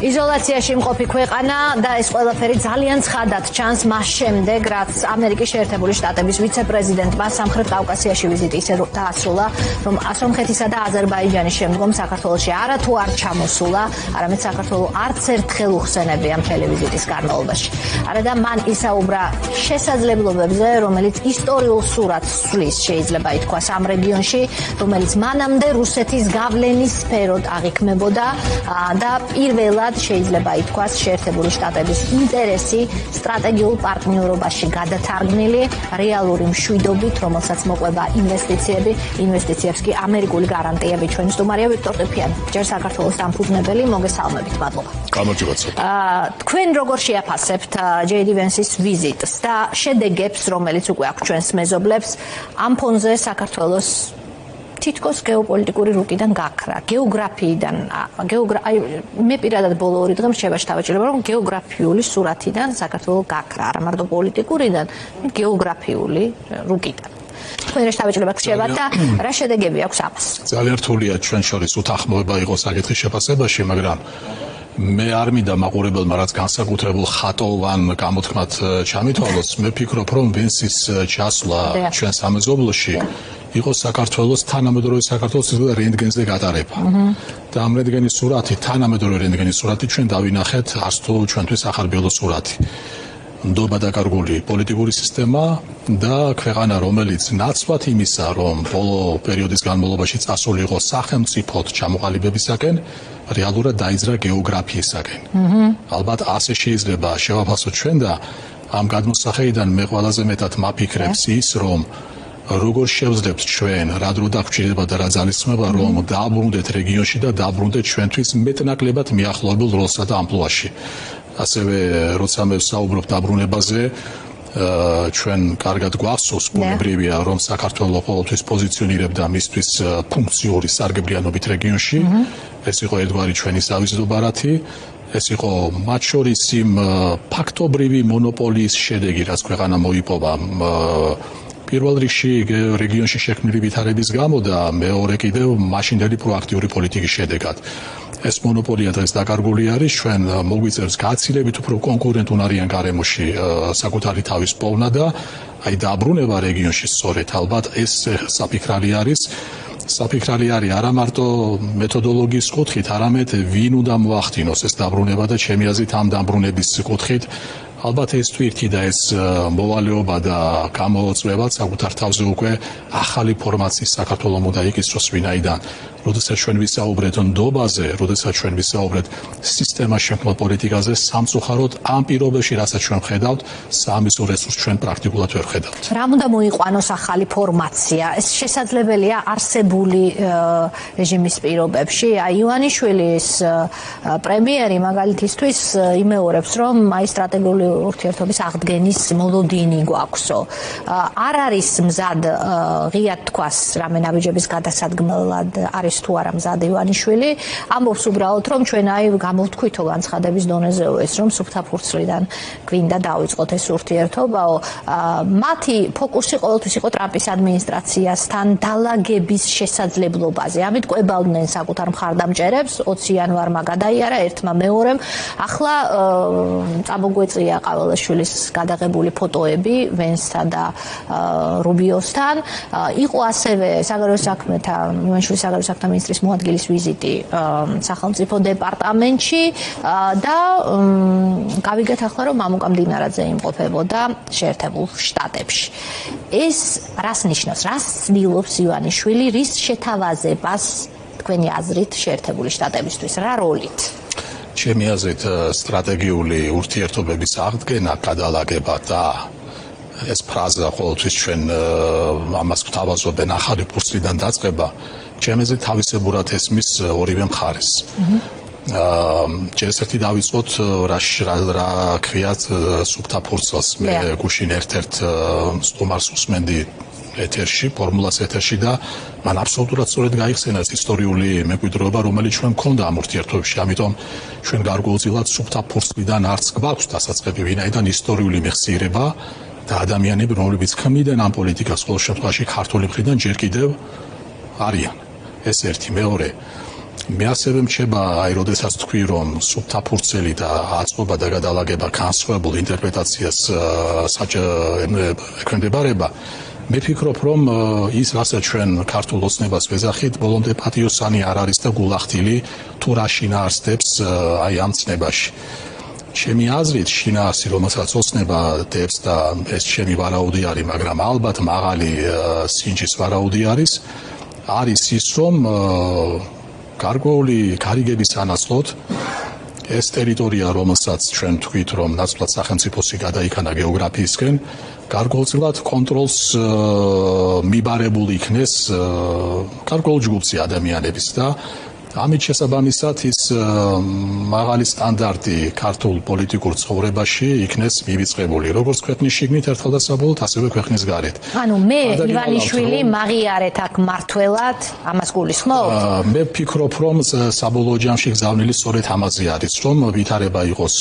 იზოლაციაში მყოფი ქვეყანა და ეს ყველაფერი ძალიან ცხადად ჩანს მას შემდეგ, რაც ამერიკის შეერთებული შტატების ვიცე-პრეზიდენტმა სამხრეთ კავკასიაში ვიზიტი ისე დაასრულა, რომ სომხეთისა და აზერბაიჯანის შემდგომ საქართველოში არათუ არ ჩამოსულა, არამედ საქართველო არც ერთხელ უხსენებია მთელი ვიზიტის განმავლობაში. არადა მან ისაუბრა შესაძლებლობებზე, რომელიც ისტორიულ სურათს სვლის, შეიძლება ითქვას, ამ რეგიონში, რომელიც მანამდე რუსეთის გავლენის სფეროდ აღიქმებოდა და პირველად შეიძლება ითქვას შეერთებული შტატების ინტერესი სტრატეგიულ პარტნიორობაში გადათარგმნილი რეალური მშვიდობით, რომელსაც მოყვება ინვესტიციებს კი ამერიკული გარანტიები. ჩვენი სტუმარია ვიქტორ ყიფიანი, ჯერ საქართველოს დამფუძნებელი, მოგესალმებით, მადლობა. თქვენ როგორ შეაფასებთ ჯეი დი ვენსის ვიზიტს და შედეგებს, რომელიც უკვე აქვს ჩვენს მეზობლებს, ამ ფონზე საქართველოს თითქოს გეოპოლიტიკური რუკიდან გაქრა, გეოგრაფიიდან, მე პირადად ბოლო 2 დღე რჩება შევაჭრება, რომ გეოგრაფიული სურათიდან საქართველო გაქრა, არა მარტო პოლიტიკურიდან, გეოგრაფიული რუკიდან. თქვენ შევაჭრება რჩება და რა შედეგები აქვს ამას? ძალიან რთულია ჩვენ შორის უთანხმოება იყოს საკითხის შეფასებაში, მაგრამ მე არ მინდა მაყურებელმა რაც განსაკუთრებულ ხატოვან გამოთქმად ჩამითვალოს, მე ფიქრობ, რომ ვენსის ჩასვლა ჩვენ სამეზობლოში იყო საქართველოს თანამედროვე საქართველოს რენტგენზე გატარება. და ამ რენტგენის სურათი, თანამედროვე რენტგენის სურათი ჩვენ დავინახეთ არც თუ ჩვენთვის ახალბიელო სურათი. ნდობა დაკარგული პოლიტიკური სისტემა და ქვეყანა, რომელიც ნაცვლად იმისა, რომ ბოლო პერიოდის განმავლობაში წასული იყო სახელმწიფოდ ჩამოყალიბებისაკენ, რეალურად დაიძრა გეოგრაფიისაკენ. ალბათ ასე შეიძლება შევაფასოთ ჩვენ და ამ გადმოსახედიდან მე ყველაზე მეტად მაფიქრებს ის, რომ როგორ შევძლებთ ჩვენ, რა დრო დაგვრჩება და რა ძალისხმება, რომ დააბრუნდეთ რეგიონში და დააბრუნდეთ ჩვენთვის მეტნაკლებად მიახლოებულ როლსა და ამპლუაში. ასევე როცა მე ვსაუბრობ დაბრუნებაზე, ჩვენ კარგად გვახსოვს, ბუნებრივია, რომ საქართველო ყოველთვის პოზიციონირებდა მისთვის ფუნქციური სარგებლიანობით რეგიონში. ეს იყო ერთგვარი ჩვენი სავიზიტო ბარათი. ეს იყო მათ შორის იმ ფაქტობრივი მონოპოლიის შედეგი, რაც ქვეყანა მოიპოვა პირველ რიგში რეგიონში შექმნილი ვითარების გამო და მეორე კიდევ მაშინდელი პროაქტიული პოლიტიკის შედეგად. ეს მონოპოლია დღეს დაკარგული არის, ჩვენ მოგვიწევს გაცილებით უფრო კონკურენტუნარიან გარემოში საკუთარი თავის პოვნა და აი დაბრუნება რეგიონში სწორედ ალბათ ეს საფიქრალი არის. საფიქრალი არის არა მარტო მეთოდოლოგიის კუთხით, არამედ ვინ უნდა მოახდინოს ეს დაბრუნება და ჩემი აზრით ამ დაბრუნების კუთხით ალბათ ეს თვირთი და ეს მოვალეობა და გამოწვევა საკუთარ თავზე უკვე ახალი ფორმაციის საქართველოს უნდა იკისროს, ვინაიდან როდესაც ჩვენ ვისაუბრეთ ნდობაზე, როდესაც ჩვენ ვისაუბრეთ სისტემაში შექმნილ პოლიტიკაზე, სამწუხაროდ ამ პირობებში, რასაც ჩვენ ხედავთ, საამისო რესურსს ჩვენ პრაქტიკულად ვერ ხედავთ. რა უნდა მოიყვანოს ახალი ფორმაცია? ეს შესაძლებელია არსებული რეჟიმის პირობებში? იოანიშვილის პრემიერი მაგალითისთვის იმეორებს, რომ აი სტრატეგიული ურთიერთობის აღდგენის მოლოდინი გვაქვსო. არ არის მზად ღიად თქვას რამე ნაბიჯების გადასადგმელად არის თუ არა მზად ივანიშვილი, ამბობს უბრალოდ, რომ ჩვენ აი გამოვთქვითო განცხადების დონეზეო ეს, რომ სუფთა ფურცლიდან გვინდა დავიწყოთ ეს ურთიერთობაო. მათი ფოკუსი ყოველთვის იყო ტრამპის ადმინისტრაციასთან დალაგების შესაძლებლობაზე. ამით კვებავდნენ საკუთარ მხარდამჭერებს, 20 იანვარმა გადაიარა ერთმა მეორემ. ახლა წამოგვეწია ყაველაშვილის გადაღებული ფოტოები ვენსსა და რუბიოსთან. იყო ასევე საგარეო საქმეთა ივანიშვილის საგარეო საქმეთა მინისტრის მოადგილის ვიზიტი სახელმწიფო დეპარტამენტში და გავიგეთ ახლა, რომ მამუკა მდინარაძე იმყოფებოდა შეერთებულ შტატებში. ეს რას ნიშნავს? რას ცდილობს ივანიშვილი, რის შეთავაზებას თქვენი აზრით შეერთებული შტატებისთვის, რა როლით? ჩემი აზრით სტრატეგიული ურთიერთობების აღდგენა, გადალაგება და ეს ფრაზა ყოველთვის ჩვენ ამას გვთავაზობენ ახალი ფურცლიდან დაწყება, ჩემი აზრით თავისებურად ესმის ორივე მხარეს. ჯერ ერთი დავიწყოთ რა ქვიათ სუფთა ფურცლს. მე გუშინ ერთ-ერთ სტუმარს უსმენდი ეთერში, ფორმულას ეთერში და მან აბსოლუტურად სწორედ გაიხსენა ისტორიული მემკვიდრეობა, რომელიც ჩვენ მქონდა ამ ურთიერთობებში. ამიტომ ჩვენ გარკვეულწილად სუფთა ფურცლიდან არც გვაქვს დასაწყები, ვინაიდან ისტორიული მეხსიერება და ადამიანები, რომლებიც ქმნიან ამ პოლიტიკას, ყოველ შემთხვევაში ქართული მხრიდან ჯერ კიდევ არიან. ეს ერთი. მეორე, მე ასევე მჩება, აი, როდესაც თქვი, რომ სუფთა ფურცელი და აწყობა და გადალაგება განსხვავებულ ინტერპრეტაციას ექვემდებარება, მე ფიქრობ, რომ ის, რასაც ჩვენ ქართულ ოცნებას ვეძახით, ბოლომდე პატიოსანი არ არის და გულახდილი თუ რა შინაარსდებს აი ამ ცნებაში. ჩემი აზრით, შინაარსი, რომელსაც ოცნება დებს და ეს ჩემი ვარაუდი არის, მაგრამ ალბათ მაღალი სინჯის ვარაუდი არის ის, რომ გარკვეული გარიგების ანაცვლოდ ეს ტერიტორია, რომელსაც ჩვენ თქვით, რომ ნაცვლად სახელმწიფოსი გადაიქანა გეოგრაფიისკენ, გარკვეულწილად კონტროლს მიბარებულ იქნეს გარკვეულ ჯგუფზე ადამიანების და ამით შესაბამისად ის მაღალი სტანდარტი ქართულ პოლიტიკურ ცხოვრებაში იქნეს მივიწყებული, როგორც ქვეყნის შიგნით ერთხელ და საბოლოოდ, ასევე ქვეყნის გარეთ. ანუ მე ივანიშვილი მაგიარეთ აქ მართველად, ამას გულისხმობთ? მე ვფიქრობ, რომ საბოლოო ჯამში გზავნილი სწორედ ამაზე არის, რომ ვითარება იყოს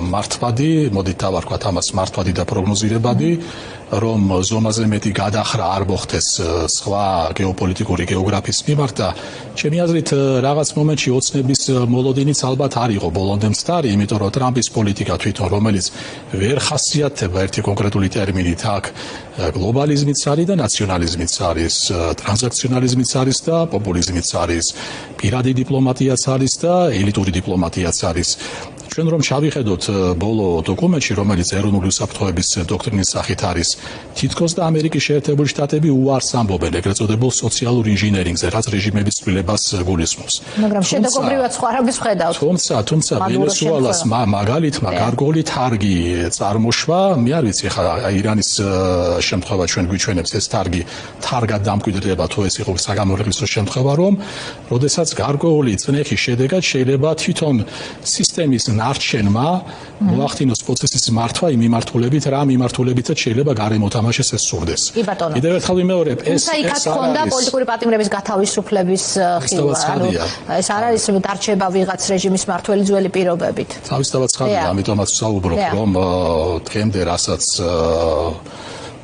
მართვადი, მოდით დავარქვათ ამას მართვადი და პროგნოზირებადი, რომ ზომაზე მეტი გადახრა არ მოხდეს სხვა გეოპოლიტიკური გეოგრაფიის მიმართ და ჩემი აზრით რაღაც მომენტში ოცნების მოლოდინიც ალბათ არ იყო ბოლომდე მცდარი, იმიტომ რომ ტრამპის პოლიტიკა თვითონ, რომელიც ვერ ხასიათდება ერთი კონკრეტული ტერმინით აქ, გლობალიზმიც არის და ნაციონალიზმიც არის, ტრანზაქციონალიზმიც არის და პოპულიზმიც არის, პირადი დიპლომატიაც არის და ელიტური დიპლომატიაც არის. ჩვენ რომ შევხედოთ ბოლო დოკუმენტში, რომელიც ეროვნული უსაფრთხოების დოქტრინის სახით არის, თითქოს და ამერიკის შეერთებული შტატები უარს ამბობენ ეგრეთ წოდებულ სოციალურ ინჟინერინგზე, რაც რეჟიმების ცვლილებას გულისხმობს. მაგრამ შედაგობრივად სხვა რამის ვხედავთ. თუმცა ვენესუელას მაგალითმა გარკვეული თარგი წარმოშვა, მე არ ვიცი ხა ირანის შემთხვევა ჩვენ გვიჩვენებს ეს თარგად დამკვიდრდება თუ ეს იყო საგამორიცხლო შემთხვევა, რომ როდესაც გარკვეული წნეხის შედეგად შეიძლება თვითონ სისტემის ნარჩენმა მოახდინოს პროცესის მართვა იმ მიმართულებით, რა მიმართულებითაც შეიძლება გარემო თამაშის ეს სურდეს. კიდევ ერთხელ ვიმეორებ, ეს იქაც ქონდა პოლიტიკური პატიმრების გათავისუფლების ხილვა, ანუ ეს არ არის დარჩება ვიღაც რეჟიმის მართველი ძველი პირობებით. თავისთავად ცხადია, ამიტომაც ვსაუბრობ, რომ დღემდე რასაც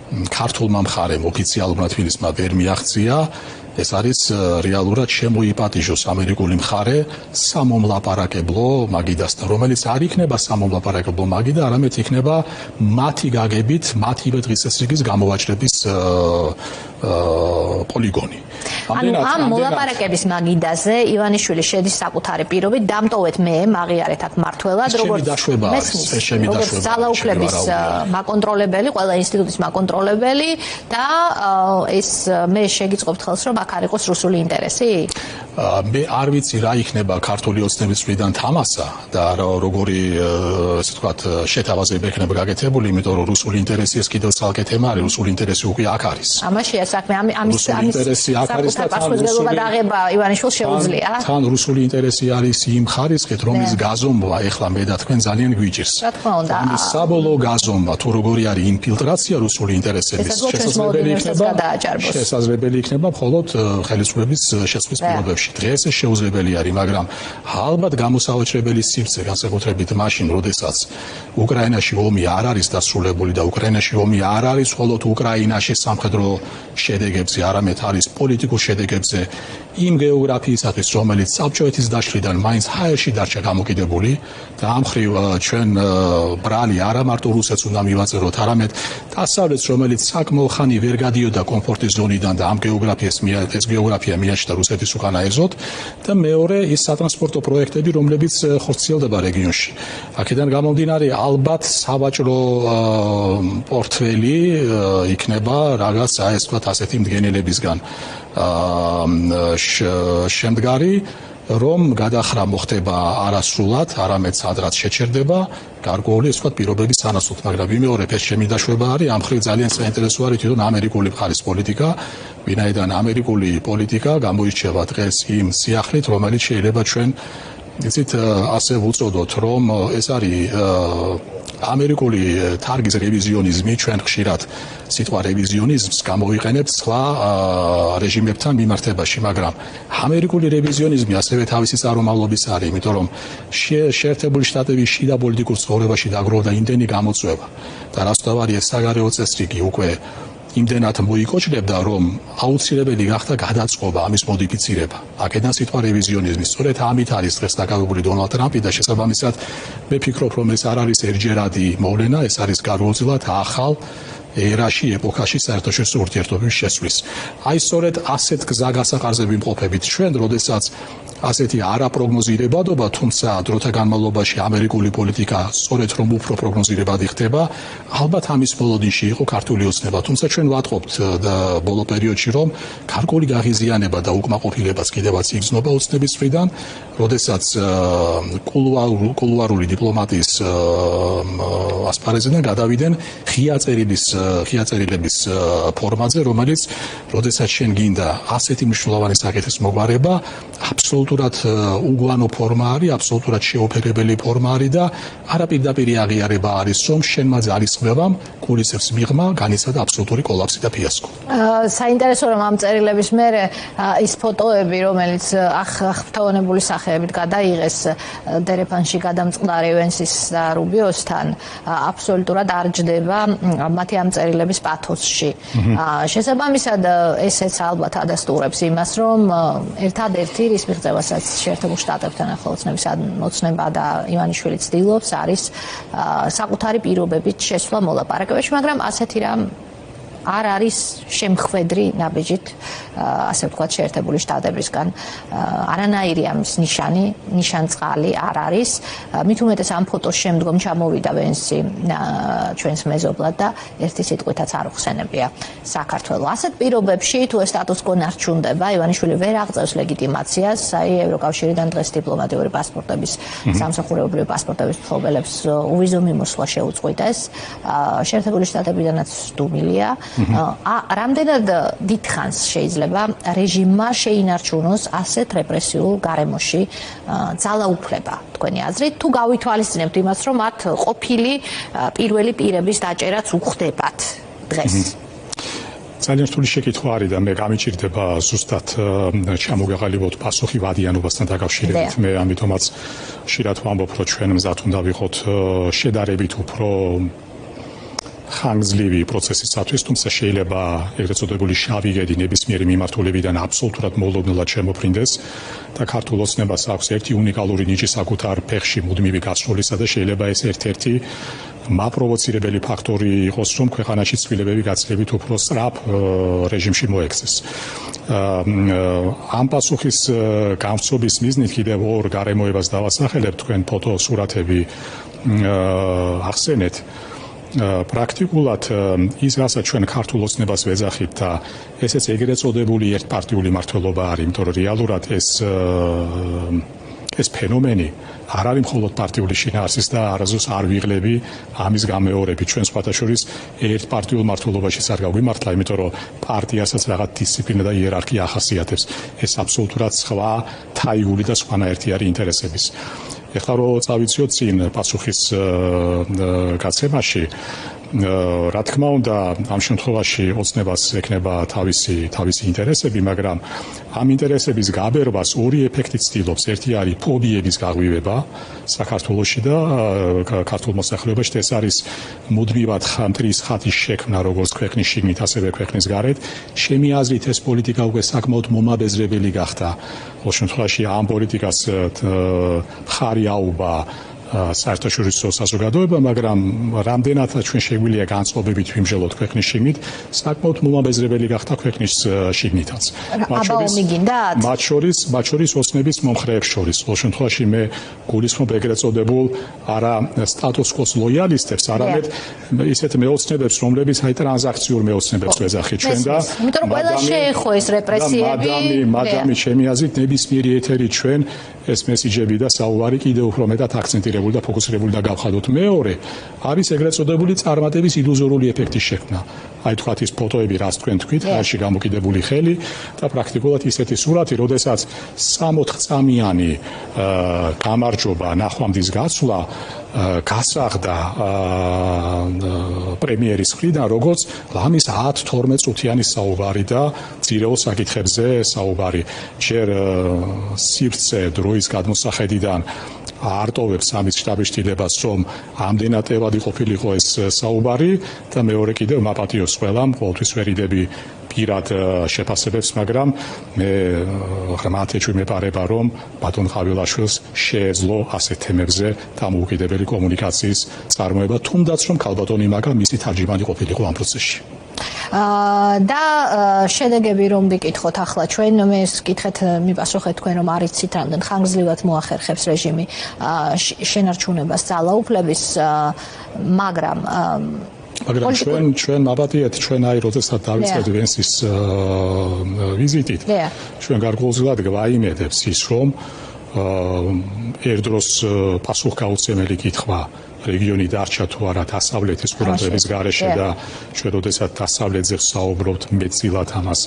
ქართულმა მხარემ ოფიციალურად თბილისმა ვერ მიაღწია, ეს არის რეალურად შემოიპატიჟოს ამერიკული მხარე სამომლაპარაკებლო მაგიდასთან, რომელიც არ იქნება სამომლაპარაკებლო მაგიდა, არამედ იქნება მათი გაგებით, მათივე დღესასრიგის გამოვაჭრების პოლიგონი. ამ მოლაპარაკების მაგიდაზე ივანიშვილი შედის საკუთარი პირობით, დამტოვეთ მე მაგიარეთ აქ მართველად, როგორც ძალაუფლების მაკონტროლებელი, ყველა ინსტიტუტის მაკონტროლებელი და ეს მე შეგიწყობთ ხელს, რომ აქ არ იყოს რუსული ინტერესი? მე არ ვიცი რა იქნება ქართული ოცნების მხრიდან თამასა და როგორი ესე ვთქვათ შეთავაზება იქნება გაკეთებული, იმიტომ რომ რუსული ინტერესი ეს კიდევ ცალკე თემა არის, რუსული ინტერესი უკვე აქ არის. ამაშია საქმე, ამის პასუხისმგებლობა და აღება ივანიშვილს შეუძლია. თან რუსული ინტერესი არის იმ ხარისხით, რომლის გაზომვა ეხლა მე და თქვენ ძალიან გვიჭირს. რა თქმა უნდა. ამის საბოლოო გაზომვა თუ როგორი არის ინფილტრაცია რუსული ინტერესების შესაძლებელი იქნება მხოლოდ ხელისუფლების შეცვლის პირობებში. დღეს ეს შეუძლებელი არის, მაგრამ ალბათ გამოსავაჭრებელი სივრცე განსაკუთრებით მაშინ, როდესაც უკრაინაში ომი არ არის დასრულებული და უკრაინაში ომი არ არის მხოლოდ უკრაინაში სამხედრო შედეგებზე, არამედ არის პოლიტიკურ შედეგებზე იმ გეოგრაფიისათვის, რომელიც საბჭოეთის დაშლიდან მაინც ჰაერში დარჩა გამოკიდებული და ამ მხრივ ჩვენ ბრალი არა მარტო რუსეთს უნდა მივაწეროთ, არამედ დასავლეთს, რომელიც საკმაო ხანი ვერ გადიოდა კომფორტის ზონიდან და ამ ეს გეოგრაფია მიაჩნდა რუსეთის უკანაერძოდ და მეორე ის სატრანსპორტო პროექტები, რომლებიც ხორციელდება რეგიონში. აქედან გამომდინარე, ალბათ სავაჭრო პორტფელი იქნება რაღაც ეს ვთქვათ ასეთი მდგენელებისგან შემდგარი, რომ გადახრა მოხდება არასრულად, არამედ სადღაც შეჩერდება გარკვეული ეს ვთქვათ პირობების თანახმად, მაგრამ ვიმეორებ ეს ჩემი დაშვება არის, ამ მხრივ ძალიან საინტერესო არის თვითონ ამერიკული მხარის პოლიტიკა, ვინაიდან ამერიკული პოლიტიკა გამოირჩევა დღეს იმ სიახლით, რომელიც შეიძლება ჩვენ იცით ასე ვუწოდოთ, რომ ეს არის ამერიკული თარგის რევიზიონიზმი, ჩვენ ხშირად სიტყვა რევიზიონიზმს გამოვიყენებთ სხვა რეჟიმებთან მიმართებაში, მაგრამ ამერიკული რევიზიონიზმი ასევე თავისი წარმომავლობის არის, იმიტომ რომ შეერთებული შტატების შიდა პოლიტიკურ ცხოვრებაში დაგროვდა იმდენი გამოწვევა და რასთავარია საგარეო წესრიგი უკვე იმდენად მოიკოჭლებდა, რომ აუცილებელი გახდა გადაწყობა, ამის მოდიფიცირება. აქედან სიტყვა რევიზიონიზმი. სწორედ ამით არის დღეს დაკავებული დონალდ ტრამპი და შესაბამისად მე ფიქრობ, რომ ეს არ არის ერთჯერადი მოვლენა, ეს არის გარკვეულწილად ახალ ერაში, ეპოქაში საერთაშორისო ურთიერთობების შესვლის. აი სწორედ ასეთ გზა გასაყარზე ვიმყოფებით ჩვენ, როდესაც ასეთი არაპროგნოზირებადობა, თუმცა დროთა განმავლობაში ამერიკული პოლიტიკა სწორედ რომ უფრო პროგნოზირებადი ხდება, ალბათ ამის მოლოდინში იყო ქართული ოცნება, თუმცა ჩვენ ვატყობთ ბოლო პერიოდში, რომ გარკვეული გაღიზიანება და უკმაყოფილებაც კიდევაც იგრძნობა ოცნების მხრიდან, როდესაც კულუარული დიპლომატიის ასპარეზიდან გადავიდნენ ღია წერილების ფორმატზე, რომელიც როდესაც შენ გინდა ასეთი მნიშვნელოვანი საკითხის მოგვარება, აბსოლუტურად უგვანო ფორმა არის, აბსოლუტურად შეუფერებელი ფორმა არის და არაპირდაპირი აღიარება არის, რომ შენმა ძალისხმევამ გულისხმობს მიღმა განიცადა აბსოლუტური კოლაფსი და ფიასკო. საინტერესო რომ ამ წერილების მერე ის ფოტოები, რომელიც აღფრთოვანებული სახეებით გადაიღეს დერეფანში გადამწყდარი ვენსის და რუბიოსთან, აბსოლუტურად არ ჯდება მათი ამ წერილების პათოსში. შესაბამისად, ესეც ალბათ ადასტურებს იმას, რომ ერთადერთი რის მიღწევასაც შეერთებულ შტატებთან ახლა ოცნება და ივანიშვილი ცდილობს არის საკუთარი პირობებით შესვლა მოლაპარაკებაში, მაგრამ ასეთი რამ არ არის შემხვედრი ნაბიჯით, ასე ვთქვათ, შეერთებული შტატებისგან. არანაირი ამის ნიშანწყალი არ არის. მით უმეტეს ამ ფოტოს შემდგომ ჩამოვიდა ვენსი ჩვენს მეზობლად და ერთი სიტყვითაც არ უხსენებია საქართველოს. ასეთ პირობებში თუ ეს სტატუს-კვო ნარჩუნდება, ივანიშვილი ვერ აღწევს ლეგიტიმაციას, აი ევროკავშირიდან დღეს დიპლომატიური პასპორტების, სამსახურეობრივი პასპორტების მფლობელებს უვიზო მიმოსვლა შეუწყვიტეს. შეერთებული შტატებიდანაც სტუმილია. რამდენად დიდხანს შეიძლება რეჟიმმა შეინარჩუნოს ასეთ რეპრესიულ გარემოში ძალაუფლება, თქვენი აზრით, თუ გავითვალისწინებთ იმას, რომ მათ ყოფილი პირველი პირების დაჭერაც უხდებათ დღეს? ძალიან რთული შეკითხვა არის და მე გამიჭირდება ზუსტად ჩამოგეყალიბოთ პასუხი ვადიანობასთან დაკავშირებით. მე ამიტომაც ხშირად ვამბობ, რომ ჩვენ მზად უნდა ვიყოთ შედარებით უფრო ხანგრძლივი პროცესისათვის, თუმცა შეიძლება ეგრეთ წოდებული შავი გედი ნებისმიერი მიმართულებიდან აბსოლუტურად მოლოდნელად შემოფრინდეს და ქართულ ოცნებას აქვს ერთი უნიკალური ნიჭი საკუთარ ფეხში მუდმივი გასროლისა და შეიძლება ეს ერთ-ერთი მაპროვოცირებელი ფაქტორი იყოს, რომ ქვეყანაში ცვლილებები გაცილებით უფრო სწრაფ რეჟიმში მოექცეს. ამ პასუხის გამწობის მიზნით კიდევ ორ გარემოებას დავასახელებ, თქვენ ფოტო სურათები ახსენეთ. პრაქტიკულად ის რასაც ჩვენ ქართულ ოცნებას ვეძახით და ესეც ეგრეთ წოდებული ერთპარტიული მმართველობა არის, იმიტომ რომ რეალურად ეს ფენომენი არ არის მხოლოდ პარტიული შინაარსის და არასდროს არ ვიღლები ამის გამეორებით. ჩვენ სხვათა შორის ერთპარტიულ მმართველობაშიც არ გავიმართლა, იმიტომ რომ პარტიასაც რაღაც დისციპლინა და იერარქია ახასიათებს. ეს აბსოლუტურად სხვა თაიური და სხვანაერთი არის ინტერესების. ეხლა რო წავიციოთ წინ პასუხის გაცემაში, რა თქმა უნდა, ამ შემთხვევაში ოცნებას ექნება თავისი ინტერესები, მაგრამ ამ ინტერესების გაბერვას ორი ეფექტი ცდილობს. ერთი არის ფობიების გაღვივება საქართველოში და ქართულ მოსახლეობაში, ეს არის მუდმივად მტრის ხათის შექმნა როგორც ქვეყნის შიგნით, ასევე ქვეყნის გარეთ. ჩემი აზრით ეს პოლიტიკა უკვე საკმაოდ მომაბეზრებელი გახდა. ყოველ შემთხვევაში ამ პოლიტიკას მხარი აუба საერთაშორისო საზოგადოება, მაგრამ რამდენადაც ჩვენ შეგვიძლია განწყობებით ვიმჟელოთ ქვეყნის შიგნით, საკმაოდ მომაბეზრებელი გახდა ქვეყნის შიგნითაც. მათ შორის ოცნების მომხრეებს შორის. ყოველ შემთხვევაში მე გულისხმობ ეგრეთ წოდებულ არა სტატუს-კვოს ლოიალისტებს, არამედ ისეთ მეოცნებებს, რომლებიც აი ტრანზაქციურ მეოცნებებს ვეძახით ჩვენ და იმიტომ რომ ყველა შეეხო ეს რეპრესიები. მადამი ჩემი აზრით ნებისმიერი ეთერი ჩვენ ეს მესიჯები და საუბარი კიდევ უფრო მეტად აქცენტირებული და ფოკუსირებული და გავხადოთ. მეორე არის ეგრეთ წოდებული წარმატების ილუზორული ეფექტის შექმნა. აი თქვათ ის ფოტოები, რაც თქვენ თქვით, ხალხში გამოკიდებული ხელი და პრაქტიკულად ისეთი სურათი, როდესაც 60 წამიანი გამარჯობა, ნახვამდის გაცვლა გასაღდა პრემიერის მხრიდან, როგორც ლამის 10-12 წუთიანი საუბარი და ძირეულ საკითხებზე საუბარი. ჯერ სივრცე დროის გადმოსახედიდან არტოვებს ამის შტაბის-შტილებას, რომ ამდენადევადი ყოფილიყო ეს საუბარი და მეორე კიდევ მაპატიოს ყველამ, ყოველთვის ვერიდები პირად შეფასებებს, მაგრამ მე ღრმად ეჩვიმებარება, რომ ბატონ ყავილაშვილს შეეძლო ასეთ თემებზე დამოუკიდებელი კომუნიკაციის წარმოება, თუნდაც რომ ქალბატონი მაგა მისი თარჯიმანი ყოფილიყო ამ პროცესში. და შედეგები რომ ვიკითხოთ ახლა ჩვენ მე ვკითხეთ მიპასუხეთ თქვენ რომ არიცით რამდენ ხანგრძლივად მოახერხებს რეჟიმი შენარჩუნებას ძალაუფლების მაგრამ ჩვენ მაბატიეთ ჩვენ აი როდესაც დავიწყეთ ვენსის ვიზიტით ჩვენ გარკვეულწილად გვაიმედებს ის რომ ერთდროს პასუხგაუცემელი კითხვა რეგიონი დარჩა თუ არა დასავლეთის ყურადღების გარეშე და ჩვენ როდესაც დასავლეთზე ვსაუბრობთ მეტწილად ამას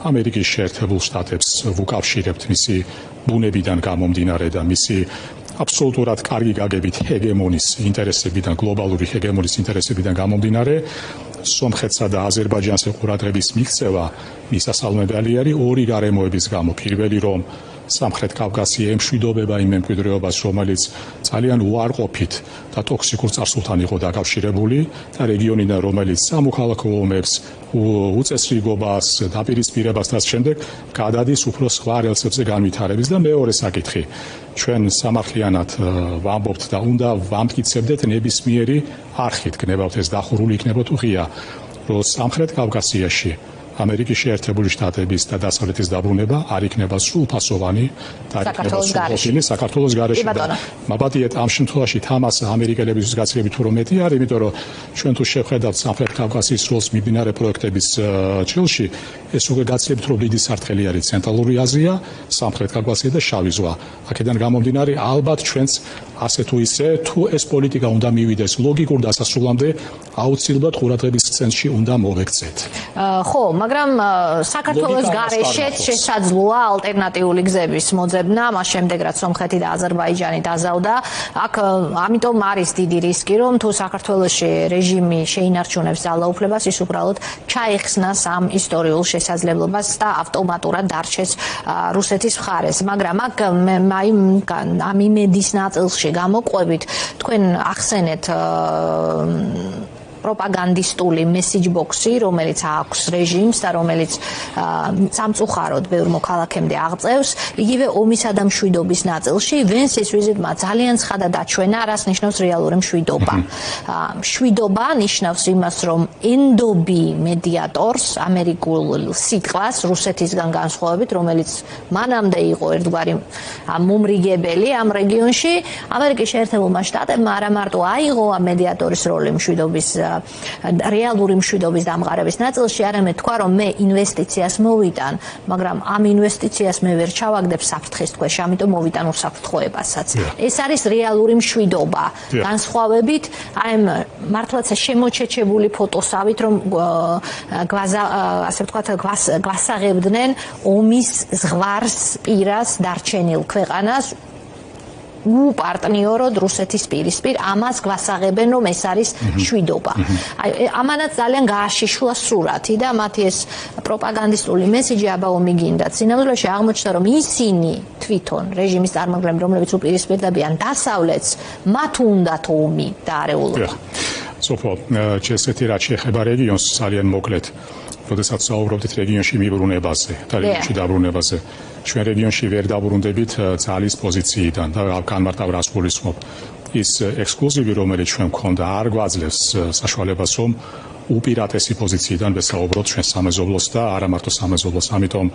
ამერიკის შეერთებულ შტატებს ვუკავშირებთ მისი ბუნებიდან გამომდინარე და მისი აბსოლუტურად კარგი გაგებით ჰეგემონის ინტერესებიდან გლობალური ჰეგემონის ინტერესებიდან გამომდინარე სომხეთსა და აზერბაიჯანს ყურადღების მიქცევა მისასალმებელი არის ორი გარემოების გამო პირველი რომ სამხრეთ კავკასია ემშვიდობება იმ მემკვიდრეობას, რომელიც ძალიან უარყოფით და ტოქსიკურ წარსულთან იყო დაკავშირებული და რეგიონიდან, რომელიც სამოქალაქო ომებს, უწესრიგობას, დაპირისპირებას და შემდეგ გადადის უფრო სხვა რელსებზე განვითარების და მეორე საკითხი. ჩვენ სამართლიანად ვამბობთ და უნდა ვამტკიცებდეთ ნებისმიერი არხით, გნებავთ ეს დახურული იქნება თუ ღია, რომ სამხრეთ კავკასიაში ამერიკის შეერთებული შტატების და დასავლეთის დაბრუნება არ იქნება სრულფასოვანი და საქართველოს გარეშე. მაბატიეთ ამ შემთხვევაში თამას ამერიკელებისთვის გაცილებით უფრო მეტი არის, იმიტომ რომ ჩვენ თუ შევხედავთ სამხრეთ კავკასიის როლს მიმდინარე პროექტების ჭრილში, ეს უკვე გაცილებით უფრო დიდი სარტყელი არის ცენტრალური აზია, სამხრეთ კავკასია და შავი ზღვა. აქედან გამომდინარე, ალბათ ჩვენც ასე თუ ისე თუ ეს პოლიტიკა უნდა მივიდეს ლოგიკურ დასასრულამდე, აუცილებლად ყურადღების ცენტრში უნდა მოვექცეთ. ხო, მაგრამ საქართველოს გარეშეც შესაძლოა ალტერნატიული გზების მოძებნა, მას შემდეგ რაც სომხეთი და აზერბაიჯანი დაზავდა. აქ ამიტომ არის დიდი რისკი, რომ თუ საქართველოში რეჟიმი შეინარჩუნებს ძალაუფლებას, ის უბრალოდ ჩაიხსნას ამ ისტორიულ შესაძლებლობას და ავტომატურად დარჩეს რუსეთის მხარეს. მაგრამ აქ ამ იმედის ნაწილში გამოყვებით თქვენ ახსენეთ პროპაგანდისტული მესიჯ ბოქსი, რომელიც აქვს რეჟიმს და რომელიც სამწუხაროდ ბევრ მოქალაქემდე აღწევს, იგივე ომისა და მშვიდობის ნაწილში ვენსის ვიზიტმა ძალიან ცხადად აჩვენა, რას ნიშნავს რეალური მშვიდობა. მშვიდობა ნიშნავს იმას, რომ ენდობი მედიატორს, ამერიკულ სიტყვას რუსეთისგან განსხვავებით, რომელიც მანამდე იყო ერთგვარი მომრიგებელი ამ რეგიონში, ამერიკის შეერთებულმა შტატებმა არა მარტო აიღო ამ მედიატორის როლი მშვიდობის რეალური მშვიდობის დამყარების ნაწილში, არამედ თქვა, რომ მე ინვესტიციას მოვიტან, მაგრამ ამ ინვესტიციას მე ვერ ჩავაგდებ საფრთხის ქვეშ, ამიტომ მოვიტან უსაფრთხოებასაც. ეს არის რეალური მშვიდობა. განსხვავებით, აი მართლაც შემოჩეჩებული ფოტოსავით, რომ ასე ვთქვათ, გვასაღებდნენ ომის ზღვარს პირას დარჩენილ ქვეყანას უპარტნიოროდ რუსეთის პირისპირ ამას გვასაღებენ რომ ეს არის მშვიდობა. აი ამანაც ძალიან გააშიშლა სურათი და მათი ეს პროპაგანდისტული მესიჯი აბაო მიგინდათ. სინამდვილეში აღმოჩნდა რომ ისინი თვითონ რეჟიმის წარმომადგენლები რომლებიც უპირისპირდებიან დასავლეთს მათ უნდათ ომი და არეულობა. სოფო ჩესეთი რაც შეეხება რეგიონს ძალიან მოკლედ როდესაც საუბრობთ რეგიონში მიბრუნებაზე და რეგიონში დაბრუნებაზე ჩვენ რეგიონში ვერ დაბრუნდებით ძალის პოზიციიდან და განმარტავ რას გულისხმობ ის ექსკლუზივი რომელიც ჩვენ გვქონდა არ გვაძლევს საშუალებას რომ უპირატესი პოზიციიდან ვესაუბროთ ჩვენ სამეზობლოს და არა მარტო სამეზობლოს ამიტომ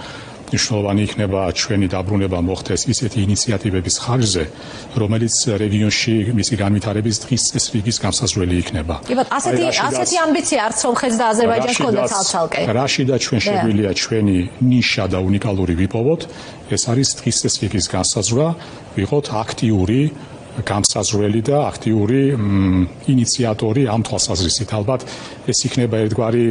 მნიშვნელოვანი იქნება ჩვენი დაბრუნება მოხდეს ისეთი ინიციატივების ხარჯზე რომელიც რეგიონში მისი განვითარების დღის წესრიგის განსაზღვრელი იქნება. კი ბატონო, ასეთი ამბიცია არც სომხეთს და აზერბაიჯანს ჰქონდა ცალ-ცალკე. რაშიდაც ჩვენ შეგვიძლია ჩვენი ნიშა და უნიკალური ვიპოვოთ, ეს არის დღის წესრიგის განსაზღვრა, ვიყოთ აქტიური გამსაზღვრელი და აქტიური ინიციატორი ამ თვალსაზრისით. ალბათ ეს იქნება ერთგვარი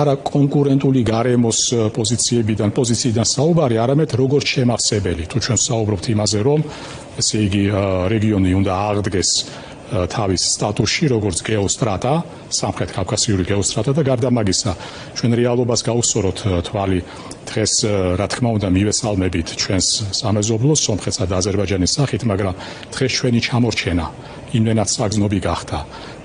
არა კონკურენტული გარემოს პოზიციიდან საუბარი, არამედ როგორც შემავსებელი. თუ ჩვენ საუბრობთ იმაზე, რომ ესე იგი რეგიონი უნდა აღდგეს თავის სტატუსში როგორც გეოსტრატა, სამხრეთ კავკასიური გეოსტრატა და გარდა მაგისა ჩვენ რეალობას გავუსწოროთ თვალი დღეს რა თქმა უნდა მივესალმებით ჩვენს სამეზობლოს სომხეთსა და აზერბაიჯანის სახით, მაგრამ დღეს ჩვენი ჩამორჩენა იმდენად საგზნობი გახდა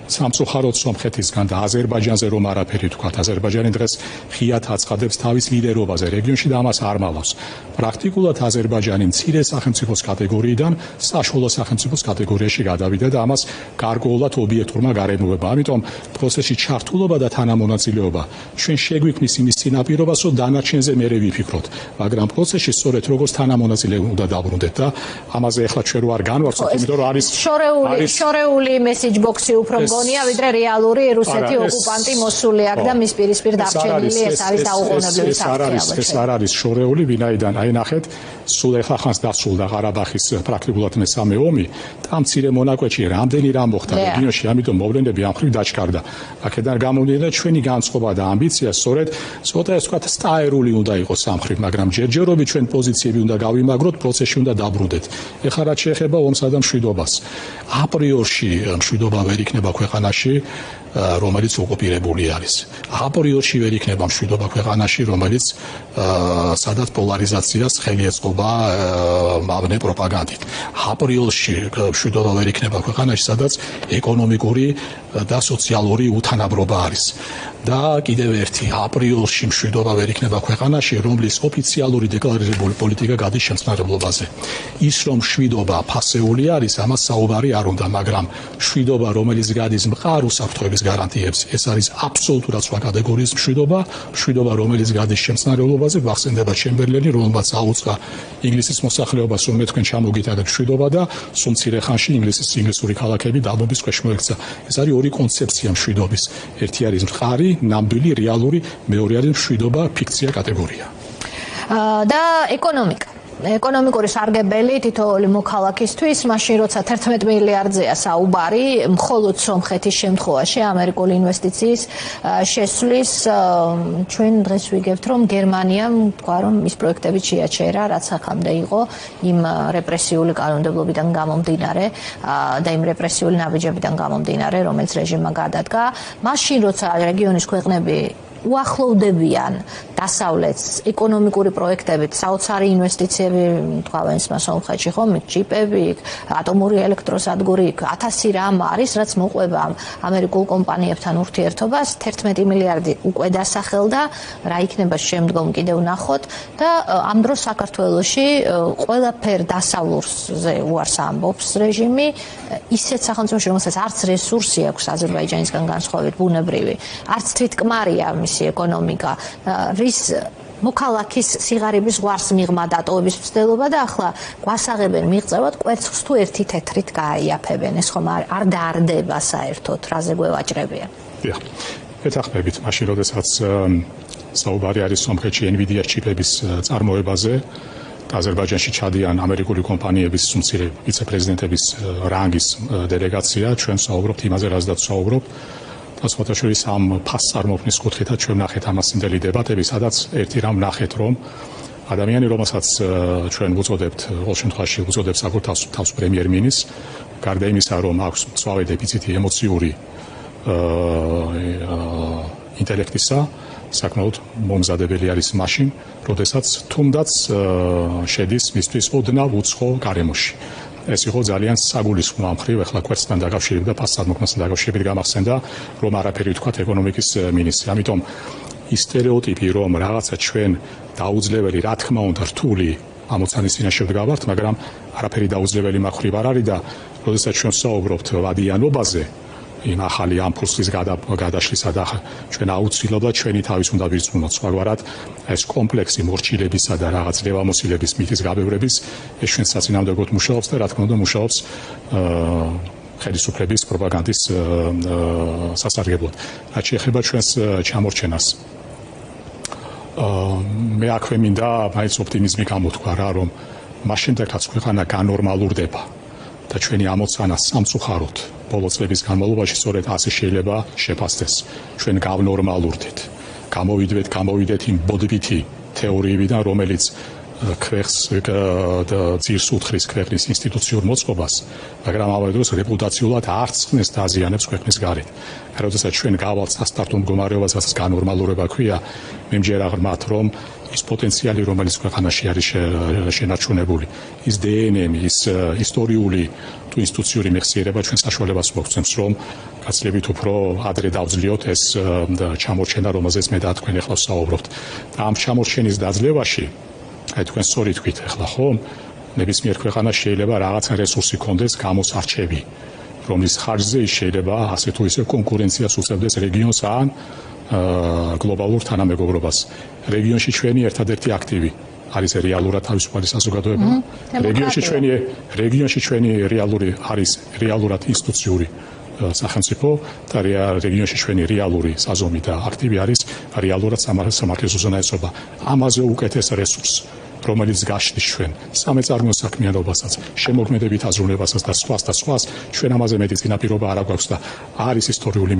სამწუხაროდ სომხეთისგან და აზერბაიჯანზე რომ არაფერი თქვა, აზერბაიჯანი დღეს ღიად აცხადებს თავის ლიდერობაზე რეგიონში და ამას არ მალავს. პრაქტიკულად აზერბაიჯანი მცირე სახელმწიფოს კატეგორიიდან საშუალო სახელმწიფოს კატეგორიაში გადავიდა და ამას გარკვეულად ობიექტურმა გარემოებამ. ამიტომ პროცესში ჩართულობა და თანამონაწილეობა ჩვენ შეგვიქმნის იმის წინაპირობას, რომ დანარჩენზე მერე ვიფიქროთ, მაგრამ პროცესში სწორედ როგორც თანამონაწილე უნდა დაბრუნდეთ და ამაზე ახლა ჩვენ რო არ განვარცხოთ, იმიტომ რომ არის შორეული message box-ი უფრო გონია ვიდრე რეალური რუსეთი ოკუპანტი მოსული აქ და მის პირისპირ დარჩენილი ეს არის დაუყოვნებლივი საფრთხე. ეს არ არის შორეული, ვინაიდან აი ნახეთ, სულ ახლა ხანს დასრულდა ყარაბაღის პრაქტიკულად მესამე ომი და მცირე მონაკვეთში რამდენი რამ მოხდა რეგიონში, ამიტომ მოვლენები ამ ხრივ დაჩქარდა. აქედან გამომდინარე ჩვენი განწყობა და ამბიცია სწორედ ცოტა ეს ვთქვათ სტაერული უნდა იყოს ამ ხრივ, მაგრამ ჯერჯერობით ჩვენ პოზიციები უნდა გავიმაგროთ, პროცესში უნდა დაბრუნდეთ. ეხლა რაც შეეხება ომსა და მშვიდობას, აპრიორში მშვიდობა ვერ იქნება ქვეყანაში, რომელიც ოკუპირებული არის. აპრიორში ვერ იქნება მშვიდობა ქვეყანაში, რომელიც სადაც პოლარიზაციას ხელი ეწყობა მავნე პროპაგანდით. აპრიორში მშვიდობა ვერ იქნება ქვეყანაში, სადაც ეკონომიკური და სოციალური უთანაბრობა არის. და კიდევ ერთი აპრიორში მშვიდობა ვერ იქნება ქვეყანაში, რომლის ოფიციალური დეკლარირებული პოლიტიკა გადის შემწყნარებლობაზე. ის რომ მშვიდობა ფასეული არის, ამას საუბარი არ უნდა, მაგრამ მშვიდობა, რომელიც გადის მყარ უსაფრთხოების გარანტიებს, ეს არის აბსოლუტურად სხვა კატეგორიის მშვიდობა, მშვიდობა, რომელიც გადის შემწყნარებლობაზე, გახსენდება ჩემბერლენი, რომელმაც აუწყა ინგლისის მოსახლეობას, რომ მე თქვენ ჩამოგიტანეთ მშვიდობა და სულ მცირე ხანში ინგლისური ქალაქები დაბომბვის ქვეშ მოექცა. ეს არის ორი კონცეფცია მშვიდობის. ერთი არის მყარი, ნამდვილი, რეალური, მეორე არის მშვიდობა, ფიქცია კატეგორია. და ეკონომიკური სარგებელი თითოეული მოქალაქისთვის, მაშინ როცა 11 მილიარდზეა საუბარი, მხოლოდ სომხეთის შემთხვევაში ამერიკული ინვესტიციის შესვლის, ჩვენ დღეს ვიგებთ, რომ გერმანიამ თქვა, რომ ის პროექტები შეაჩერა, რაც ახამდე იყო იმ რეპრესიული კანონმდებლობიდან გამომდინარე და იმ რეპრესიული ნაბიჯებიდან გამომდინარე, რომელიც რეჟიმმა გადადგა. მაშინ როცა რეგიონის ქვეყნები უახლოვდებიან დასავლეთს ეკონომიკური პროექტებით, საოცარი ინვესტიციები თქვენ სომხეთში ხომ, ჩიპები, ატომური ელექტროსადგური, 1000 რამ არის, რაც მოყვება ამერიკულ კომპანიებთან ურთიერთობას, 11 მილიარდი უკვე დასახელდა, რა იქნება შემდგომ კიდევ ნახოთ და ამ დროს საქართველოში ყველაფერ დასავლურზე უარს ამბობს რეჟიმი, ისეთ სახელმწიფოში, რომელსაც არც რესურსი აქვს აზერბაიჯანისგან განსხვავებით ბუნებრივი, არც თვითკმარია ეკონომიკა, რის მოქალაქის სიღარიბის ზღვარს მიღმა დატოვების მცდელობა და ახლა გვასაღებენ მიღწევად კვერცხს თუ ერთი თეთრით გააიაფებენ. ეს ხომ არ დაარდება საერთოდ, რაზე გვევაჭრებიან. დიახ. ეთახმებით, მაშინ როდესაც საუბარი არის სომხეთში NVIDIA ჩიპების წარმოებაზე, აზერბაიჯანში ჩადიან ამერიკული კომპანიების მცირე ვიცე-პრეზიდენტების რანგის დელეგაცია, ჩვენ საუბრობთ იმაზე, რაზეც საუბრობთ. სხვათაშორის ამ ფასწარმოქმნის კუთხითაც ჩვენ ვნახეთ ამას იმდელი დებატები, სადაც ერთი რამ ვნახეთ, რომ ადამიანი, რომელსაც ჩვენ ვუწოდებთ, ყოველ შემთხვევაში ვუწოდებთ საქართველოს პრემიერ-მინისტრს, გარდა იმისა, რომ აქვს მწვავე დეფიციტი ემოციური ინტელექტისა, საკმაოდ მომზადებელი არის მაშინ, როდესაც თუნდაც შედის მისთვის ოდნავ უცხო გარემოში. ეს იყო ძალიან საგულისხმო ამ ხრივ, ახლა კვერცხთან დაკავშირებით და ფასწარმოქმნასთან დაკავშირებით გამახსენდა, რომ არაფერი ვთქვათ ეკონომიკის მინისტრი. ამიტომ ის სტერეოტიპი, რომ რაღაცა ჩვენ დაუძლეველი, რა თქმა უნდა, რთული ამოცანის წინაშე ვდგავართ, მაგრამ არაფერი დაუძლეველი მაგ ხრივ არ არის და როდესაც ჩვენ საუბრობთ ვადიანობაზე, იმ ახალი ამფულსის გადაშლისა და ჩვენ აუცილებლად ჩვენი თავის უნდა ვირწმუნოთ. სხვაგვარად ეს კომპლექსი მორჩილებისა და რაღაც ლევამოსილების მითის გაბევრების ეს ჩვენ საწინააღმდეგოდ მუშაობს და რა თქმა უნდა მუშაობს ხელისუფლების პროპაგანდის სასარგებლოდ. რაც შეეხება ჩვენს ჩამორჩენას, მე აქვე მინდა მაინც ოპტიმიზმი გამოთქვა რა, რომ მაშინდაც ქვეყანა განორმალურდება და ჩვენი ამოცანა სამწუხაროდ ბოლო წლების განმავლობაში სწორედ ასე შეიძლება შეფასდეს. ჩვენ გავნორმალურდეთ. გამოვიდეთ იმ ბოდბითი თეორიებიდან, რომელიც ქვეყს ძირს უთხრის ქვეყნის ინსტიტუციურ მოწყობას, მაგრამ ამავე დროს რეპუტაციულად არც ხნეს დაზიანებს ქვეყნის გარეთ. როდესაც ჩვენ გავალთ სასტარტო მდგომარეობას, რასაც განორმალურება ქვია, მე მჯერა ღრმათ, რომ ის პოტენციალი, რომელიც ქვეყანაში არის შენარჩუნებული, ის დნმ, ის ისტორიული თუ ინსტიტუციური მეხსიერება ჩვენ საშუალებას მოგცემს, რომ გაცილებით უფრო ადრე დავძლიოთ ეს ჩამორჩენა, რომელზეც მე და თქვენ ახლა ვსაუბრობთ. და ამ ჩამორჩენის დაძლევაში, აი თქვენ სწორი თქვით ახლა, ხო? ნებისმიერ ქვეყანას შეიძლება რაღაცა რესურსი ჰქონდეს გამოსარჩევი, რომლის ხარჯზე ის შეიძლება ასე თუ ისე კონკურენციას უწევდეს რეგიონს ან გლობალურ თანამეგობრობას. რეგიონში ჩვენი ერთადერთი აქტივი არის რეალურად თავისუფალი საზოგადოება. რეგიონში ჩვენი რეალური არის რეალურად ინსტიტუციური სახელმწიფო და რეგიონში ჩვენი რეალური საზომი და აქტივი არის რეალურად სამართლის უზენაესობა. ამაზე უკეთეს რესურსს, რომელიც გაშლის ჩვენ სამეწარმეო საქმიანობასაც, შემოქმედებით აზროვნებასაც და სხვას ჩვენ ამაზე მეტი წინაპირობა არ აქვს და არის ისტორიული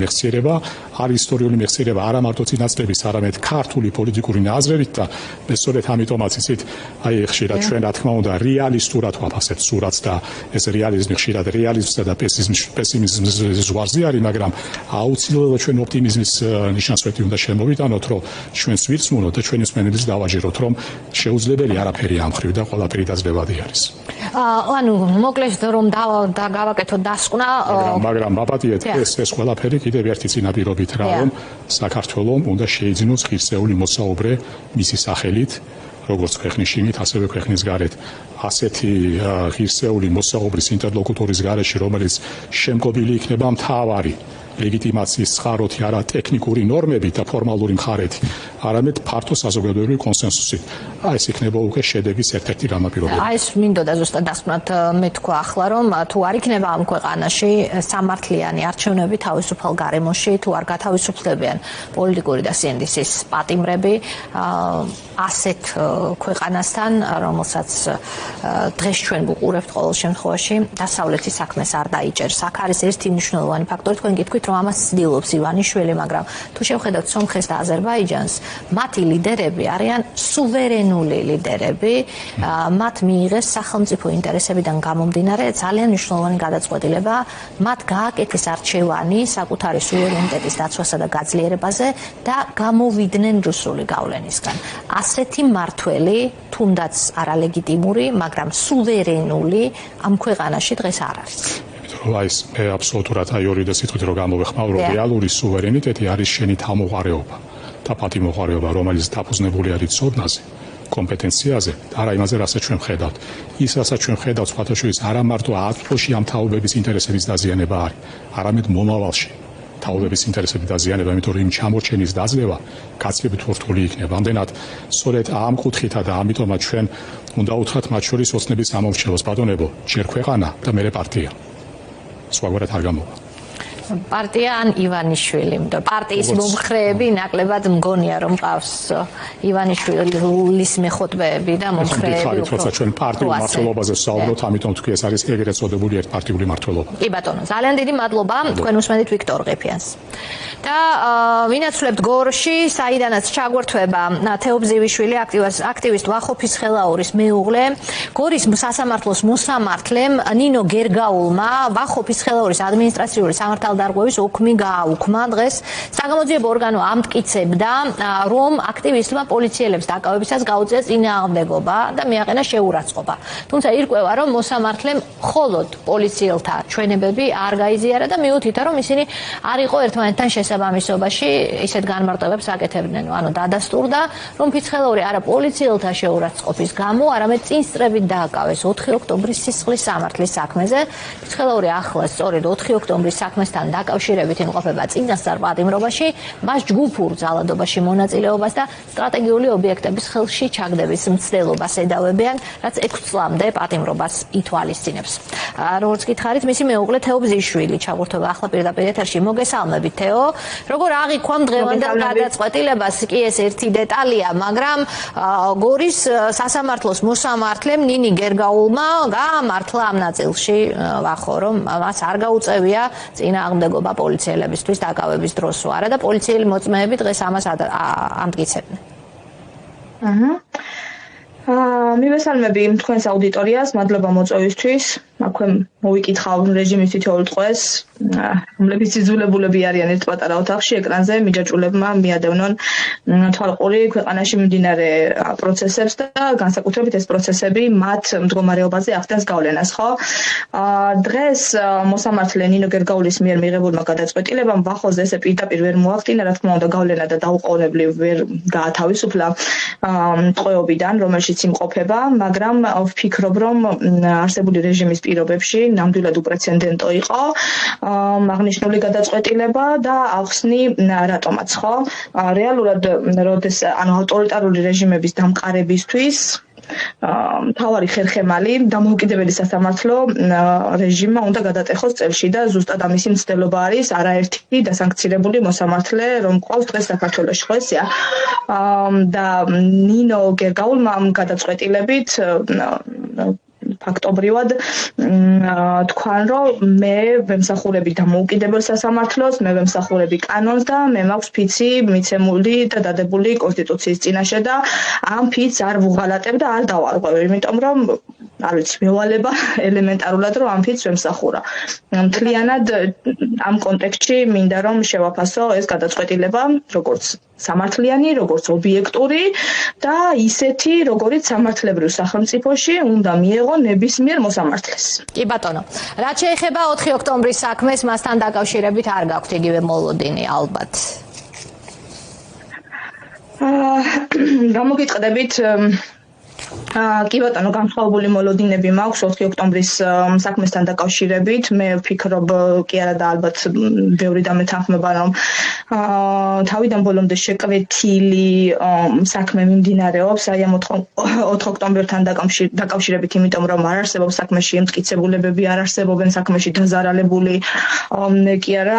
მეხსიერება, არა მარტო წინაწლების, არამედ ქართული პოლიტიკური ნაზრებით და მე სწორედ ამიტომაც იცით, აი ხშირად ჩვენ რა თქმა უნდა რეალისტურად ვაფასებთ სურათს და ეს რეალიზმი ხშირად რეალიზმსა და პესიმიზმის ზღვარზე არის, მაგრამ აუცილებლად ჩვენ ოპტიმიზმის ნიშანსვეტი უნდა შემოვიტანოთ, რომ ჩვენს ვირთმუნოთ და ჩვენი მსმენელიც დავაჯეროთ, რომ შეუძლებელი არაფერი ამ ხრივ და ყველაფერი დაძლებადი არის. ანუ მოკლედ რომ გავაკეთოთ დასკვნა, მაგრამ მაპატიეთ ეს ყველაფერი კიდევ ერთი წინაპირობით რა, რომ საქართველოს უნდა შეიძინოს ღირსეული მოსაუბრე მისი სახელით, როგორც ქვეყნის შიგნით, ასევე ქვეყნის გარეთ. ასეთი ღირსეული მოსაუბრის ინტერლოკუტორის გარეშე, რომელიც შემკობილი იქნება მთავარი ლეგიტიმაციის წყაროთი, არა ტექნიკური ნორმებით და ფორმალური მხარეთი, არამედ ფართო საზოგადოებრივი კონსენსუსით. ეს იქნება უკვე შედეგის ერთ-ერთი განაპირობებელი. ეს მინდოდა ზუსტად დასკვნად მე თქვა ახლა, რომ თუ არ იქნება ამ ქვეყანაში სამართლიანი არჩევნები თავისუფალ გარემოში, თუ არ გათავისუფლებიან პოლიტიკური და სინდისის პატიმრები ასეთ ქვეყანასთან, რომელსაც დღეს ჩვენ ვუყურებთ ყოველ შემთხვევაში, დასავლეთის საქმეს არ დაიჭერს. აქ არის ერთი მნიშვნელოვანი ფაქტორი, თქვენ გითქვით, რომ ამას ცდილობს ივანიშვილი, მაგრამ თუ შევხედავთ სომხეთს და აზერბაიჯანს, მათი ლიდერები არიან სუვერენული ლიდერები, მათ მიიღეს სახელმწიფო ინტერესებიდან გამომდინარე ძალიან მნიშვნელოვანი გადაწყვეტილება, მათ გააკეთეს არჩევანი საკუთარი სუვერენიტეტის დაცვასა და გაძლიერებაზე და გამოვიდნენ რუსული გავლენისგან. ასეთი მართველი, თუნდაც არალეგიტიმური, მაგრამ სუვერენული ამ ქვეყანაში დღეს არ არის. ეს მე აბსოლუტურად ორი და სიტყვით რომ გამოვეხმაო, რომ რეალური სუვერენიტეტი არის შენი თავმოყარეობა და პატიმოყარეობა, რომელიც დაფუძნებული არის ცოდნაზე, კომპეტენციაზე და არა იმაზე, რასაც ჩვენ ვხედავთ. ის, რასაც ჩვენ ვხედავთ, სხვათაშორის არა მარტო აწლში ამ თაობების ინტერესების დაზიანება არის, არამედ მომავალში თაობების ინტერესების დაზიანება, იმიტომ რომ იმ ჩამორჩენის დაძლევა გაცილებით რთული იქნება. ამდენად, სწორედ ამ კუთხითა და ამიტომაც ჩვენ უნდა უთხრათ მათ შორის ოცნების ამორჩევას, ბატონებო, ჯერ ქვეყანა და მერე პარტია. სხვაგვარად არ გამოვა. პარტია ან ივანიშვილი, პარტიის მომხრეები ნაკლებად მგონია რომ ყავს ივანიშვილის მეხոտბეები და მომხრეები. თორსა ჩვენ პარტიულ მმართველობაზე ვსაუბრობთ, ამიტომ თქვი ეს არის ეგრეთ წოდებული ერთპარტიული მმართველობა. კი ბატონო, ძალიან დიდი მადლობა თქვენ უსმენთ ვიქტორ ყიფიანს. და ვინაცვლებთ გორში, საიდანაც ჩაგვერთვება თეობზივიშვილი, აქტივისტ ვახოფის ხელაურის მეუღლე, გორის სასამართლოს მოსამართლემ ნინო გერგაულმა ვახოფის ხელაურის ადმინისტრაციული სამართალდარღვევის ოქმი გააუქმა დღეს. საგამოძიებო ორგანო ამტკიცებდა, რომ აქტივისტმა პოლიციელებს დაკავებისას გაუწია წინააღმდეგობა და მიაყენა შეურაცხყოფა. თუმცა ირკვევა, რომ მოსამართლემ მხოლოდ პოლიციელთა ჩვენებები არ გაიზიარა და მიუთითა, რომ ისინი არ იყო ერთმანეთთან შესაბამისობაში ისეთ განმარტებებს აკეთებდნენ. ანუ დადასტურდა, რომ ფიცხელაური არა პოლიციელთა შეურაცხყოფის გამო, არამედ წინსწრებით დააკავეს 4 ოქტომბრის სისხლის სამართლის საქმეზე. ფიცხელაური ახლა სწორედ 4 ოქტომბრის საქმესთან დაკავშირებით იმყოფება წინასწარ პატიმრობაში, მას ჯგუფურ ძალადობაში მონაწილეობას და სტრატეგიული ობიექტების ხელში ჩაგდების მცდელობას ედავებიან, რაც 6 წლამდე პატიმრობას ითვალისწინებს. როგორც გითხარით, მისი მეუღლე თეობზიშვილი ჩაგვერთვება ახლა პირდაპირ ეთერში. მოგესალმებით, თეო. როგორ აღიქვამ დღევანდელ გადაწყვეტილებას? კი ეს ერთი დეტალია, მაგრამ გორის სასამართლოს მოსამართლემ ნინი გერგაულმა გაამართლა ამ ნაწილში ვახო, რომ მას არ გაუწევია წინააღმდეგობა პოლიციელებისთვის დაკავების დროსო არა და პოლიციელი მოწმეები დღეს ამას ამტკიცებდნენ. მივესალმები თქვენს აუდიტორიას, მადლობა მოწვევისთვის. აქვე მოვიკითხავ რეჟიმის თითოეულ ტყვეს, რომლებიც იძულებულები არიან ერთ პატარა ოთახში ეკრანზე მიჯაჭვულებმა მიადევნონ თვალყური ქვეყანაში მიმდინარე პროცესებს და განსაკუთრებით ეს პროცესები მათ მდგომარეობაზე ახდენს გავლენას, ხო? დღეს მოსამართლე ნინო გერგაულის მიერ მიღებულმა გადაწყვეტილებამ ვახოზე ესე პირდაპირ ვერ მოახდინა, რა თქმა უნდა, გავლენა და დაუყოვნებლივ ვერ გაათავისუფლა ტყვეობიდან, რომელშიც იმყოფება, მაგრამ ვფიქრობ, რომ არსებული რეჟიმის პირობებში ნამდვილად უპრეცედენტო იყო აღნიშნული გადაწყვეტილება და ახსნი რატომაც, ხო? რეალურად როდეს ავტორიტარული რეჟიმების დამყარებისთვის მთავარი ხერხემალი დამოუკიდებელი სასამართლო რეჟიმმა უნდა გადატეხოს წელში და ზუსტად ამისი მცდელობა არის არაერთი დასანქცირებული მოსამართლე, რომ ყავს დღეს საქართველოში, ხო ესეა? და ნინო გერგაულმა ამ გადაწყვეტილებით ფაქტობრივად თქვან, რომ მე ვემსახურები დამოუკიდებელ სასამართლოს, მე ვემსახურები კანონს და მე მაქვს ფიცი მიცემული და დადებული კონსტიტუციის წინაშე და ამ ფიცს არ ვუღალატებ და არ დავარღვევ, იმიტომ რომ არ ვიცი, მევალება ელემენტარულად რომ ამ ფიცს ვემსახურა. მთლიანად ამ კონტექსტში მინდა რომ შევაფასო ეს გადაწყვეტილება, როგორც სამართლიანი, როგორც ობიექტური და ისეთი, როგორიც სამართლებრივ სახელმწიფოში უნდა მიეღო ნებისმიერ მოსამართლეს. კი ბატონო, რაც შეეხება 4 ოქტომბრის საქმეს, მასთან დაკავშირებით არ გაქვთ იგივე მოლოდინი ალბათ. გამოგიტყდებით კი ბატონო, განსხვავებული მოლოდინები მაქვს 4 ოქტომბრის საქმესთან დაკავშირებით. მე ვფიქრობ, კი არა და ალბათ ბევრი დამეთანხმება, რომ თავიდან ბოლომდე შეკვეთილი საქმე მიმდინარეობს აი ამ 4 ოქტომბერთან დაკავშირებით, იმიტომ რომ არ არსებობს საქმეში ემტკიცებულებები, არ არსებობენ საქმეში დაზარალებული, კი არა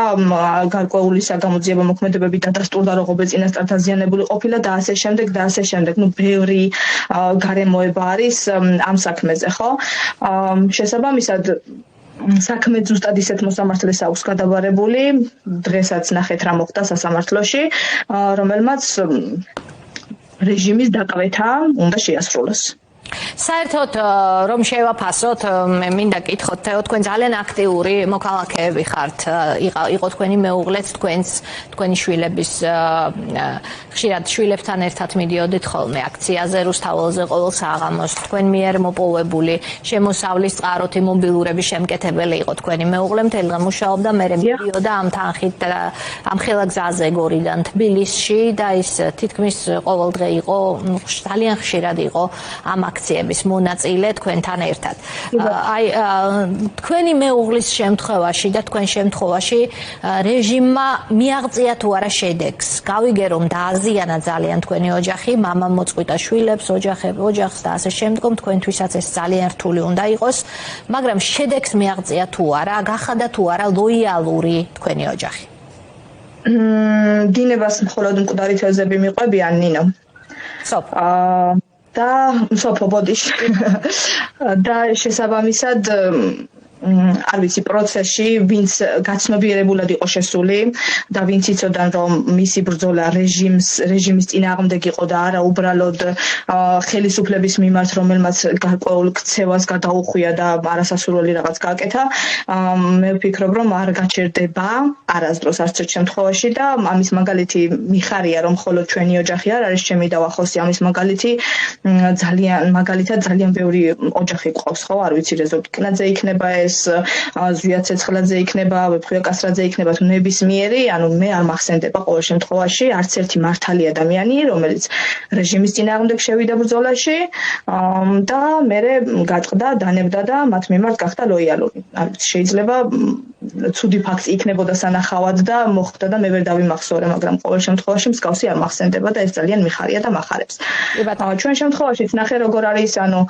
გარკვეული საგამოძიებო მოქმედებები დადასტურდა, როგორიც წინასწარ დაზიანებული ყოფილა და ასე შემდეგ და ასე შემდეგ. ბევრი გარემოება არის ამ საქმეზე, ხო? შესაბამისად საქმე ზუსტად ისეთ მოსამართლეს აქვს გადაბარებული, დღესაც ნახეთ რა მოხდა სასამართლოში, რომელმაც რეჟიმის დაკვეთა უნდა შეასრულოს. საერთოდ რომ შევაფასოთ, მე მინდა გითხოთ, თქვენ ძალიან აქტიური მოქალაქეები ხართ, იყო თქვენი მეუღლეც, თქვენი შვილების ხშირად შვილებთან ერთად მიდიოდით ხოლმე აქციაზე რუსთაველზე ყოველ საღამოს, თქვენ მიერ მოპოვებული შემოსავლის წყაროთი მობილურების შემკეთებელი იყო თქვენი მეუღლე, მთელი დღე მუშაობდა, მერე მიდიოდა ამ თანხით ამხელა გზაზე გორიდან თბილისში და ის თითქმის ყოველ დღე იყო, ძალიან ხშირად იყო ამ აქციების მონაწილე თქვენთან ერთად. აი თქვენი მეუღლის შემთხვევაში და თქვენ შემთხვევაში რეჟიმმა მიაღწია თუ არა შედეგს. გავიგე რომ დააზიანა ძალიან თქვენი ოჯახი, მამა მოწყვიტა შვილებს, ოჯახს და ასე შემდგომ, თქვენთვისაც ეს ძალიან რთული უნდა იყოს, მაგრამ შედეგს მიაღწია თუ არა, გახადა თუ არა ლოიალური თქვენი ოჯახი. დინებას მხოლოდ მკვდარი თევზები მიყვებიან, ნინო. და სოფო ბოდიში და შესაბამისად არ ვიცი პროცესში ვინც გაცნობიერებულად იყო შესული და ვინც იცოდა რომ მისი ბრძოლა რეჟიმის წინააღმდეგ იყო და არა უბრალოდ ხელისუფლების მიმართ რომელმაც გარკვეულ ქცევას გადაუხვია და არასასურველი რაღაც გააკეთა მე ვფიქრობ რომ არ გაჩერდება არასდროს არც ერთ შემთხვევაში და ამის მაგალითი მიხარია რომ მხოლოდ ჩვენი ოჯახი არ არის ჩემი და ვახოსი ამის მაგალითი მაგალითად ძალიან ბევრი ოჯახი ყავს ხო არ ვიცი რეზო კნაძე იქნება ზვია ცეცხლაძე იქნება, ვეფხვია კასრაძე იქნება თუ ნებისმიერი, ანუ მე არ მახსენდება ყოველ შემთხვევაში არც ერთი მართალი ადამიანი, რომელიც რეჟიმის წინააღმდეგ შევიდა ბრძოლაში და მერე გაწყდა, დანებდა და მათ მიმართ გახდა ლოიალური. შეიძლება ცუდი ფაქტი იქნებოდა სანახავად და მოხდა და მე ვერ დავიმახსოვრე, მაგრამ ყოველ შემთხვევაში მსგავსი არ მახსენდება და ეს ძალიან მიხარია და მახარებს. ჩვენ შემთხვევაშიც ნახე როგორ არის, ანუ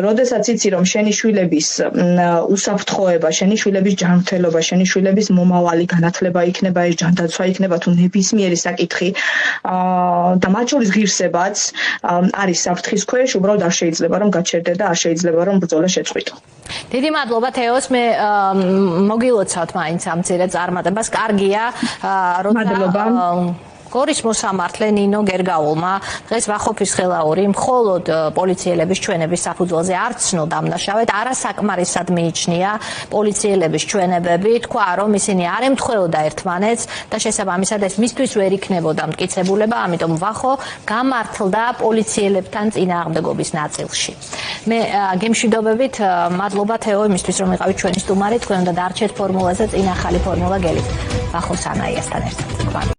როდესაც იცი რომ შენი შვილების უსაფრთხოება, შენი შვილების ჯანმრთელობა, შენი შვილების მომავალი განათლება იქნება, ეს ჯანდაცვა იქნება თუ ნებისმიერი საკითხი და მათ შორის ღირსებაც არის საფრთხის ქვეშ, უბრალოდ არ შეიძლება რომ გაჩერდე და არ შეიძლება რომ ბრძოლა შეწყვიტო. დიდი მადლობა თეოს, მე მოგილოცავთ მაინც ამ მცირე წარმატებას. კარგია, მადლობა. გორის მოსამართლე ნინო გერგაულმა დღეს ვახოფის ხელაური მხოლოდ პოლიციელების ჩვენების საფუძველზე არ ცნო დამნაშავედ, არასაკმარისად მიიჩნია პოლიციელების ჩვენებები, თქვა რომ ისინი არ ემთხვეოდა ერთმანეთს და შესაბამისად ეს მისთვის ვერ იქნებოდა მტკიცებულება, ამიტომ ვახო გამართლდა პოლიციელებთან წინააღმდეგობის ნაწილში. მე გემშვიდობებით, მადლობა თეო იმისთვის რომ იყავით ჩვენი სტუმარი, თქვენ უნდა დარჩეთ ფორმულაზე, წინ ახალი ფორმულა გელით ვახო სანაიასთან ერთად.